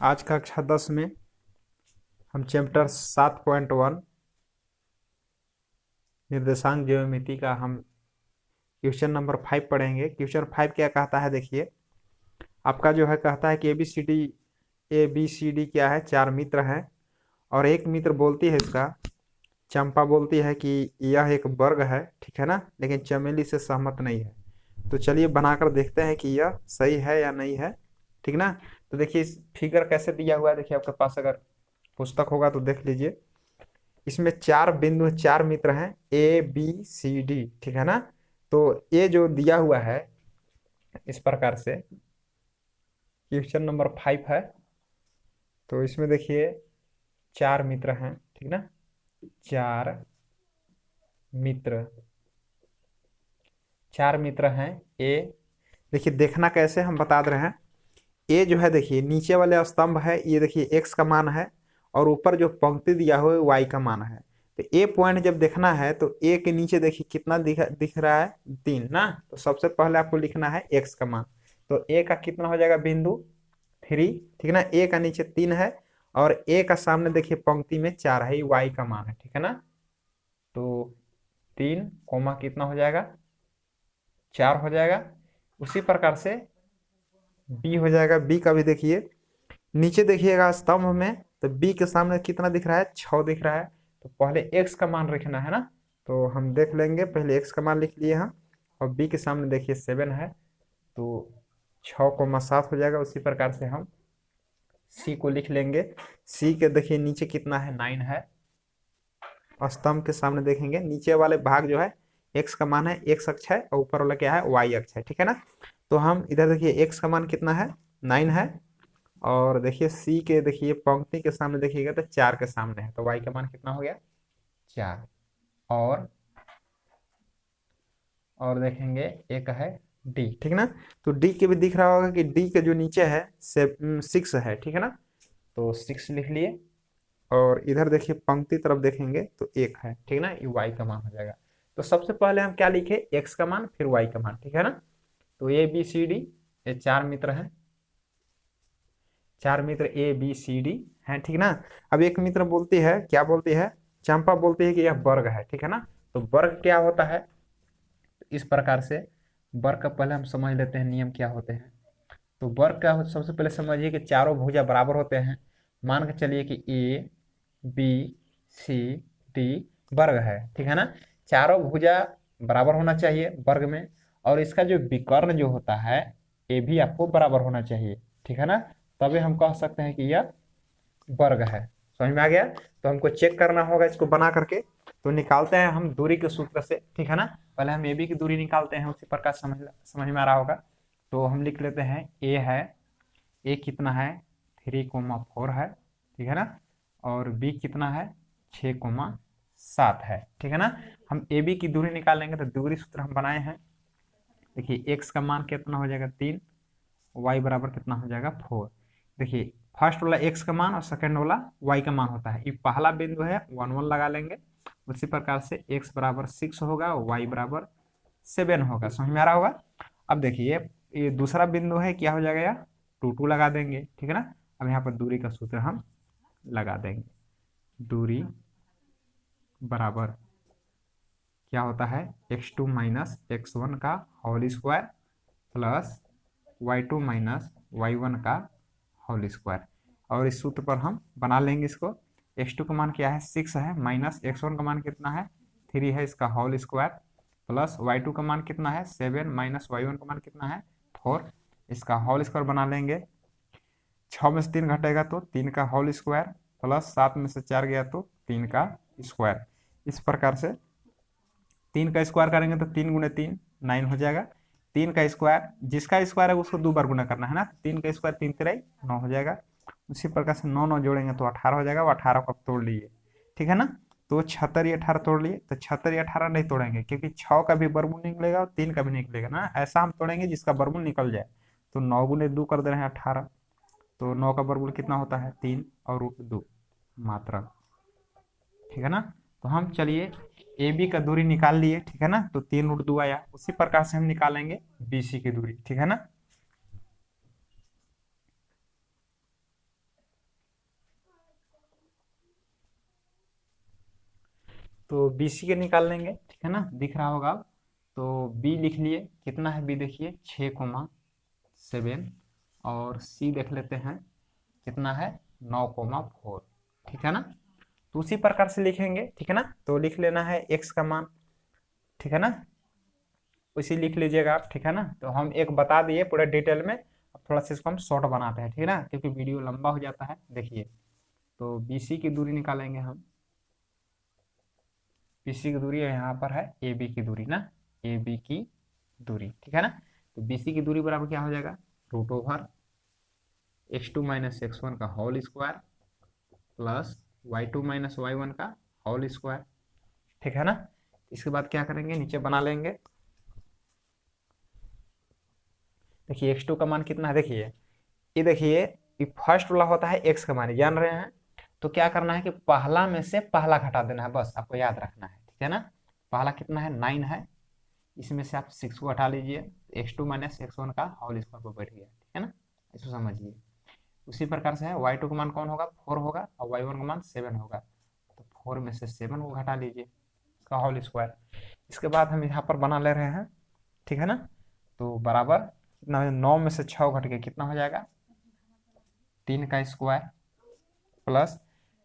आज कक्षा 10 में हम चैप्टर 7.1 निर्देशांक ज्यामिति का हम क्वेश्चन नंबर 5 पढ़ेंगे। क्वेश्चन 5 क्या कहता है, देखिए आपका जो है कहता है कि ए बी सी डी क्या है, 4 मित्र हैं और एक मित्र बोलती है, इसका चंपा बोलती है कि यह एक वर्ग है, ठीक है ना, लेकिन चमेली से सहमत नहीं है। तो चलिए बनाकर देखते हैं कि यह सही है या नहीं है, ठीक ना। तो देखिए इस फिगर कैसे दिया हुआ है, देखिए आपके पास अगर पुस्तक होगा तो देख लीजिए। इसमें 4 बिंदु, 4 मित्र हैं A B C D, ठीक है ना। तो ये जो दिया हुआ है इस प्रकार से क्वेश्चन नंबर 5 है। तो इसमें देखिए 4 मित्र हैं, ठीक ना, 4 मित्र, 4 मित्र हैं। ए देखिए देखना कैसे हम बता दे रहे हैं। ए जो है देखिए नीचे वाले स्तंभ है, ये देखिए x का मान है और ऊपर जो पंक्ति दिया हुआ है y का मान है। तो ए पॉइंट जब देखना है तो ए के नीचे देखिए कितना दिख रहा है, 3 ना। तो सबसे पहले आपको लिखना है x का मान। तो ए का कितना हो जाएगा, बिंदु 3, ठीक ना। ए का नीचे 3 है और ए का सामने देखिए पंक्ति में 4 है, y का मान है, ठीक है ना। तो 3 कोमा कितना हो जाएगा, 4 हो जाएगा। उसी प्रकार से बी हो जाएगा। बी का भी देखिए नीचे देखिएगा स्तंभ में, तो बी के सामने कितना दिख रहा है, 6 दिख रहा है। तो पहले एक्स का मान रखना है ना, तो हम देख लेंगे। पहले एक्स का मान लिख लिए हैं और बी के सामने देखिए 7 है, तो 6,7 हो जाएगा। उसी प्रकार से हम सी को लिख लेंगे। सी के देखिए नीचे कितना है, 9 है। और स्तंभ के सामने देखेंगे नीचे वाले भाग जो है एक्स का मान है, एक्स अक्ष है, और ऊपर वाला क्या है, वाई अक्ष है, ठीक है ना। तो हम इधर देखिए एक्स का मान कितना है, 9 है। और देखिए सी के देखिए पंक्ति के सामने देखिएगा तो 4 के सामने है, तो वाई का मान कितना हो गया, 4। और देखेंगे एक है डी, ठीक ना। तो डी के भी दिख रहा होगा कि डी के जो नीचे है 6 है, ठीक है ना। तो 6 लिख लिए। और इधर देखिए पंक्ति तरफ देखेंगे तो 1 है, ठीक ना, ये वाई का मान हो जाएगा। तो सबसे पहले हम क्या लिखे, एक्स का मान फिर वाई का मान, ठीक है ना। तो A B C D ये 4 मित्र हैं, 4 मित्र A B C D हैं, ठीक ना। अब एक मित्र बोलती है, क्या बोलती है, चंपा बोलती है कि यह वर्ग है, ठीक है ना। तो वर्ग क्या होता है, इस प्रकार से वर्ग का पहले हम समझ लेते हैं नियम क्या होते हैं। तो वर्ग का सबसे पहले समझिए कि चारों भुजा बराबर होते हैं। मान के चलिए कि A B C D वर्ग है, ठीक है ना। चारों भुजा बराबर होना चाहिए वर्ग में, और इसका जो विकर्ण जो होता है ये भी आपको बराबर होना चाहिए, ठीक है ना। तभी हम कह सकते हैं कि यह वर्ग है। समझ में आ गया। तो हमको चेक करना होगा इसको बना करके। तो निकालते हैं हम दूरी के सूत्र से, ठीक है ना। पहले हम ए बी की दूरी निकालते हैं, उसी प्रकार समझ में आ रहा होगा। तो हम लिख लेते हैं ए है, ए कितना है, 3,4 है, ठीक है ना। और बी कितना है, 6,7 है, ठीक है ना। हम ए बी की दूरी निकालेंगे तो दूरी सूत्र हम बनाए हैं। देखिए एक्स का मान कितना हो जाएगा, 3, वाई बराबर कितना हो जाएगा, 4। देखिए फर्स्ट वाला एक्स का मान और सेकंड वाला वाई का मान होता है। ये पहला बिंदु है, 1 1 लगा लेंगे। उसी प्रकार से एक्स बराबर 6 होगा, वाई बराबर 7 होगा। समझ में आ रहा होगा। अब देखिए ये दूसरा बिंदु है, क्या हो जाएगा, यार 2 2 लगा देंगे, ठीक है ना। अब यहाँ पर दूरी का सूत्र हम लगा देंगे। दूरी बराबर क्या होता है, x2 माइनस x1 का whole square plus y2 minus y1 का होल स्क्वायर। और इस सूत्र पर हम बना लेंगे इसको। x2 का मान क्या है, 6 है, माइनस x1 का मान कितना है, 3 है, इसका होल स्क्वायर प्लस y2 का मान कितना है, 7, माइनस y1 का मान कितना है, 4, इसका होल स्क्वायर बना लेंगे। 6 में से 3 घटेगा तो 3 का होल स्क्वायर प्लस 7 में से 4 गया तो 3 का स्क्वायर। इस प्रकार से 3 का स्क्वायर करेंगे तो 3 गुणे 3 9 हो जाएगा। 3 का स्क्वायर, जिसका स्क्वायर है उसको 2 बार गुना करना है ना। 3 का स्क्वायर 3 3 9 हो जाएगा। उसी प्रकार से 9 9 जोड़ेंगे तो 18 हो जाएगा। वो 18 को आप तोड़ लिए, ठीक है ना। तो 76 18 तोड़ लिए, तो 76 18 नहीं तोड़ेंगे क्योंकि 6 का भी वर्गमूल निकलेगा और 3 का भी निकलेगा ना। ऐसा हम तोड़ेंगे जिसका वर्गमूल निकल जाए। तो 9 गुने 2 कर दे रहे हैं 18, तो 9 का वर्गमूल कितना होता है, 3 और रूट 2 मात्रा, ठीक है ना। तो हम चलिए ए बी का दूरी निकाल लिए, ठीक है ना। तो 3 रूट 2 आया। उसी प्रकार से हम निकालेंगे बी सी की दूरी, ठीक है ना। तो बी सी के निकाल लेंगे, ठीक है ना, दिख रहा होगा अब। तो बी लिख लिए, कितना है बी देखिए 6,7, और सी देख लेते हैं कितना है 9,4, ठीक है ना। तो उसी प्रकार से लिखेंगे, ठीक है ना। तो लिख लेना है एक्स का मान, ठीक है ना, उसी लिख लीजिएगा आप, ठीक है ना। तो हम एक बता दिए पूरा डिटेल में, अब थोड़ा सा इसको हम शॉर्ट बनाते हैं, ठीक है ना, क्योंकि वीडियो लंबा हो जाता है। देखिए, तो बीसी की दूरी निकालेंगे हम। बीसी की दूरी यहाँ पर है ए बी की दूरी ना, ए बी की दूरी, ठीक है ना। तो बीसी की दूरी बराबर क्या हो जाएगा, √, x2 - x1 का whole square plus y2 - y1 का होल स्क्वायर, ठीक है ना। इसके बाद क्या करेंगे, नीचे बना लेंगे। देखिए x2 का मान कितना है, देखिए ये देखिए, ये फर्स्ट वाला होता है x का मान, जान रहे हैं। तो क्या करना है कि पहला में से पहला घटा देना है, बस आपको याद रखना है, ठीक है ना। पहला कितना है 9 है, इसमें से आप 6 को हटा लीजिए, x2 - x1 का होल स्क्वायर पर बैठ गया, ठीक है ना, इसको समझिए। उसी प्रकार से है y2 का मान कौन होगा 4 होगा, और y1 का मान 7 होगा। तो 4 में से 7 को घटा लीजिए, इसका होल स्क्वायर। इसके बाद हम यहाँ पर बना ले रहे हैं, ठीक है ना। तो बराबर कितना, 9 में से 6 घट के कितना हो जाएगा 3 का स्क्वायर, प्लस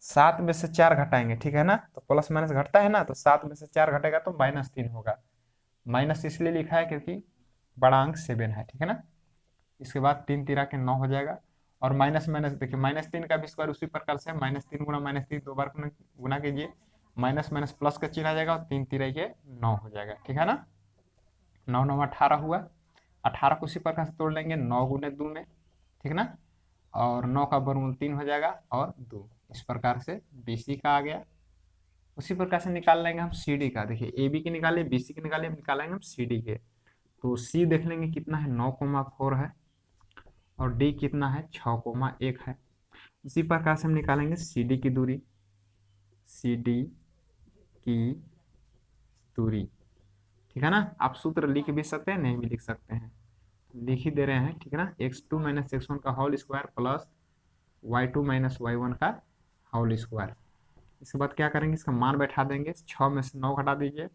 7 में से 4 घटाएंगे, ठीक है ना। तो प्लस माइनस घटता है ना, तो 7 में से 4 घटेगा तो -3 होगा। माइनस इसलिए लिखा है क्योंकि बड़ा अंक 7 है, ठीक है ना। इसके बाद 3 तिरा के 9 हो जाएगा, और माइनस माइनस देखिए -3 का भी स्क्वायर उसी प्रकार से -3 गुना -3 दो बार गुना कीजिए, माइनस माइनस प्लस का चिन्ह आ जाएगा, और 3 तिरा के 9 हो जाएगा, ठीक है ना। 9 9 18 हुआ, 18 को उसी प्रकार से तोड़ लेंगे 9 गुने 2 में, ठीक ना, और 9 का वर्गमूल 3 हो जाएगा और 2, इस प्रकार से बीसी का आ गया। उसी प्रकार से निकाल लेंगे हम सी डी का। देखिए ए बी की निकाले, बी सी की निकाले, निकालेंगे हम सी डी के। तो सी देख लेंगे कितना है 9,4 है, और डी कितना है 6,1 है। इसी प्रकार से हम निकालेंगे सी डी की दूरी, सी डी की दूरी, ठीक है ना। आप सूत्र लिख भी सकते हैं, नहीं भी लिख सकते हैं, लिख ही दे रहे हैं, ठीक है ना। x2 - x1 का whole square plus y2 - y1 का होल स्क्वायर। इसके बाद क्या करेंगे, इसका मान बैठा देंगे, 6 में से 9 घटा दीजिए,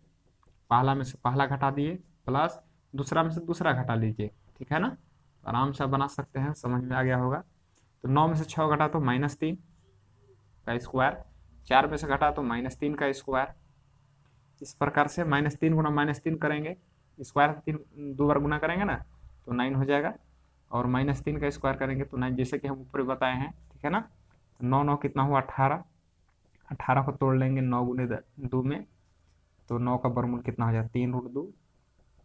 पहला में से पहला घटा दिए, प्लस दूसरा में से दूसरा घटा लीजिए, ठीक है ना। आराम से बना सकते हैं, समझ में आ गया होगा। तो 9 में से 6 घटा तो -3 का स्क्वायर, 4 में से घटा तो -3 का स्क्वायर। इस प्रकार से -3 गुना -3 करेंगे, स्क्वायर 3 दो बार गुना करेंगे ना, तो 9 हो जाएगा, और -3 का स्क्वायर करेंगे तो 9, जैसे कि हम ऊपर बताए हैं, ठीक है ना। तो 9 9 कितना हुआ 18, 18 को तोड़ लेंगे 9 गुने 2 में, तो 9 का वर्गमूल कितना हो जाएगा 3√2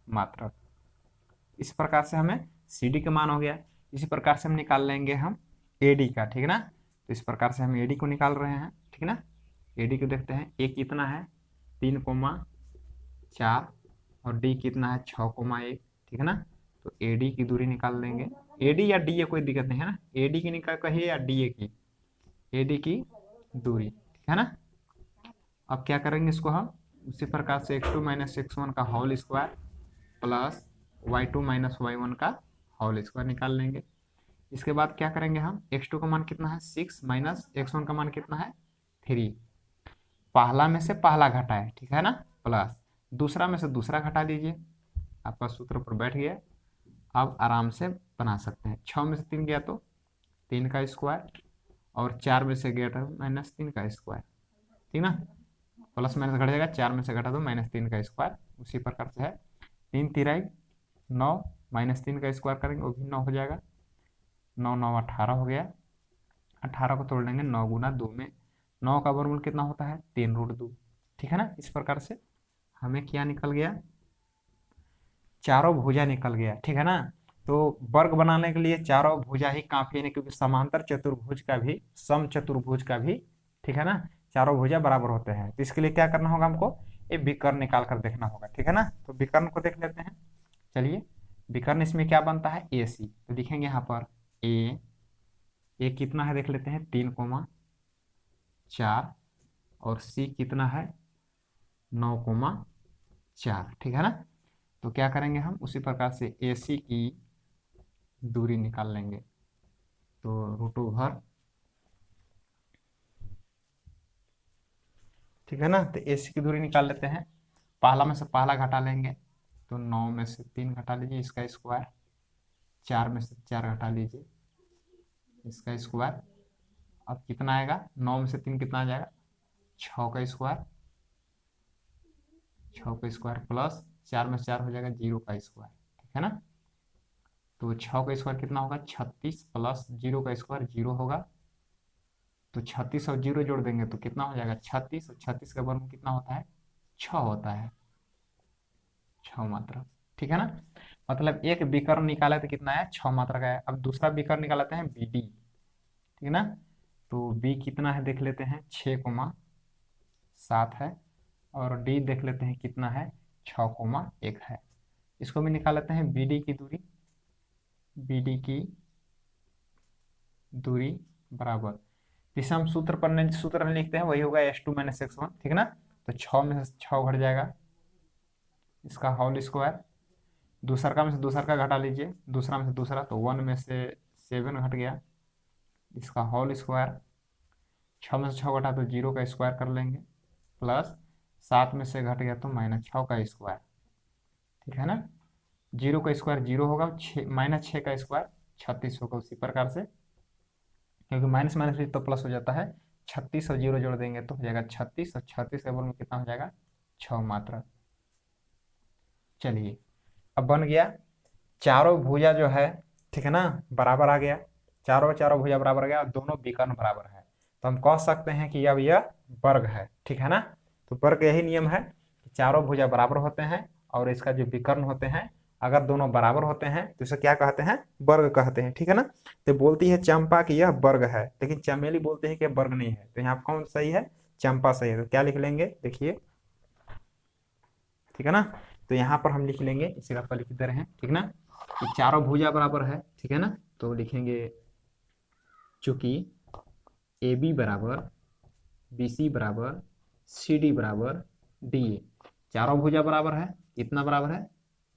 मात्रक। इस प्रकार से हमें सी डी का मान हो गया। इसी प्रकार से हम निकाल लेंगे हम ए डी का, ठीक है ना। तो इस प्रकार से हम ए डी को निकाल रहे हैं, ठीक है ना। ए डी को देखते हैं, ए कितना है 3,4, और डी कितना है 6,1, ठीक है ना। तो ए डी की दूरी निकाल लेंगे, ए डी या डी ए कोई दिक्कत नहीं है ना, ए डी की निकाल कहिए या डी ए की, ए डी की दूरी, ठीक है ना। अब क्या करेंगे इसको हम उसी प्रकार से x2 - x1 का whole square plus y2 - y1 का होल स्क्वायर निकाल लेंगे। इसके बाद क्या करेंगे हम, x2 का मान कितना है 6 माइनस x1 का मान कितना है 3, पहला में से पहला घटा है, ठीक है ना, प्लस दूसरा में से दूसरा घटा लीजिए, आपका सूत्र पर बैठ गया। अब आराम से बना सकते हैं, 6 में से 3 गया तो 3 का स्क्वायर, और 4 में से गया तो -3 का स्क्वायर, ठीक ना। प्लस माइनस घट जाएगा, 4 में से घटा दो -3 का स्क्वायर, उसी प्रकार से है 3 तिराई 9, -3 का स्क्वायर करेंगे वो भी 9 हो जाएगा, 9 9 18 हो गया। 18 को तोड़ लेंगे 9 गुना 2 में, 9 का वर्गमूल कितना होता है 3√2, ठीक है ना। इस प्रकार से हमें क्या निकल गया, चारों भुजा निकल गया, ठीक है ना। तो वर्ग बनाने के लिए चारों भुजा ही काफी है, क्योंकि समांतर चतुर्भुज का भी सम चतुर्भुज का भी, ठीक है ना, चारों भुजा बराबर होते हैं। तो इसके लिए क्या करना होगा हमको, ये विकर्ण निकाल कर देखना होगा, ठीक है ना। तो विकर्ण को देख लेते हैं, चलिए। विकर्ण इसमें क्या बनता है ए सी, तो लिखेंगे यहाँ पर ए कितना है देख लेते हैं 3,4, और सी कितना है 9,4, ठीक है ना। तो क्या करेंगे हम उसी प्रकार से ए सी की दूरी निकाल लेंगे, तो √, ठीक ठीक है ना। तो AC की दूरी निकाल लेते हैं। पहला में से पहला घटा लेंगे तो 9 में से 3 घटा लीजिए इसका स्क्वायर, 4 में से 4 घटा लीजिए इसका स्क्वायर। अब कितना आएगा, 9 में से 3 कितना आ जाएगा, 6 का स्क्वायर, 6 का स्क्वायर प्लस 4 में से 4 हो जाएगा 0 का स्क्वायर, ठीक है ना। तो 6 का स्क्वायर कितना होगा, 36 प्लस 0 का स्क्वायर 0 होगा। तो 36 और 0 जोड़ देंगे तो कितना हो जाएगा, 36, और 36 का वर्ग कितना होता है, 6 होता है, 6 मात्रा, ठीक है ना। मतलब एक विकर्ण निकाला तो कितना है, 6 मात्रा का है। अब दूसरा विकर्ण निकालते हैं BD, ठीक है ना। तो B कितना है देख लेते हैं, 6,7 है। और D देख लेते हैं कितना है, 6,1 है। इसको भी निकाल लेते हैं, BD की दूरी, BD की दूरी बराबर, जिसे हम सूत्र में लिखते हैं वही होगा S2 - X1, ठीक है ना। तो 6 में से 6 घट जाएगा इसका होल स्क्वायर, दूसरा का में से दूसरा का घटा लीजिए, दूसरा में से दूसरा, तो 1 में से 7 घट गया इसका होल स्क्वायर, 6 में से 6 घटा तो 0 का स्क्वायर कर लेंगे, प्लस 7 में से घट गया तो -6 का स्क्वायर, ठीक है ना। 0 का स्क्वायर 0 होगा, -6 का स्क्वायर 36 होगा उसी प्रकार से, क्योंकि माइनस माइनस भी तो प्लस हो जाता है। 36 और 0 जोड़ देंगे तो हो जाएगा 36, और 36 के वर्ग में कितना हो जाएगा, 6 मात्रा। चलिए अब बन गया, चारों भुजा जो है, ठीक है ना, बराबर आ गया, चारों चारों भुजा बराबर आ गया, दोनों विकर्ण बराबर है। तो हम कह सकते हैं कि अब यह वर्ग है, ठीक है ना। तो वर्ग यही नियम है कि चारों भुजा बराबर होते हैं और इसका जो विकर्ण होते हैं, अगर दोनों बराबर होते हैं तो इसे क्या कहते हैं, वर्ग कहते हैं, ठीक है ना। तो बोलती है चंपा कि यह वर्ग है, लेकिन चमेली बोलते हैं कि वर्ग नहीं है। तो यहाँ पर कौन सही है, चंपा सही है। तो क्या लिख लेंगे, देखिए, ठीक है ना। तो यहाँ पर हम लिख लेंगे, इसी पर लिख दे रहे हैं, ठीक ना, कि चारों भुजा बराबर है, ठीक है ना। तो लिखेंगे चूंकि AB बराबर BC बराबर CD बराबर DA, चारों भुजा बराबर है, कितना बराबर है,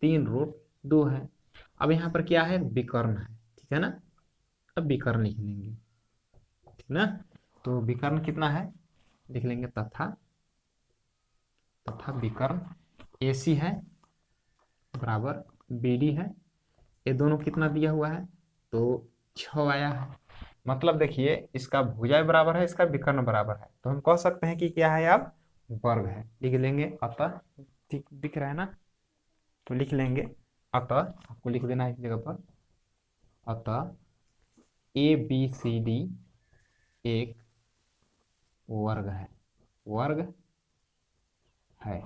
3√2 है। अब यहाँ पर क्या है, विकर्ण है, ठीक है ना। अब विकर्ण लिख लेंगे, ठीक ना। तो विकर्ण कितना है, लिख लेंगे तथा विकर्ण AC है बराबर BD है। ये दोनों कितना दिया हुआ है, तो 6 आया है। मतलब देखिए, इसका भुजा बराबर है, इसका विकर्ण बराबर है, तो हम कह सकते हैं कि क्या है, अब वर्ग है। लिख लेंगे अतः, दिख रहा है ना, तो लिख लेंगे अतः, आपको लिख देना है इस जगह पर, अतः ABCD एक वर्ग है, वर्ग है,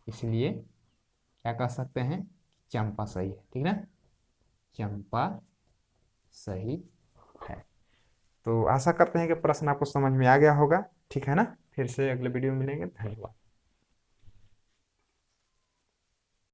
इसलिए क्या कह सकते हैं, चंपा सही है, ठीक ना, चंपा सही है। तो आशा करते हैं कि प्रश्न आपको समझ में आ गया होगा, ठीक है ना। फिर से अगले वीडियो में मिलेंगे, धन्यवाद।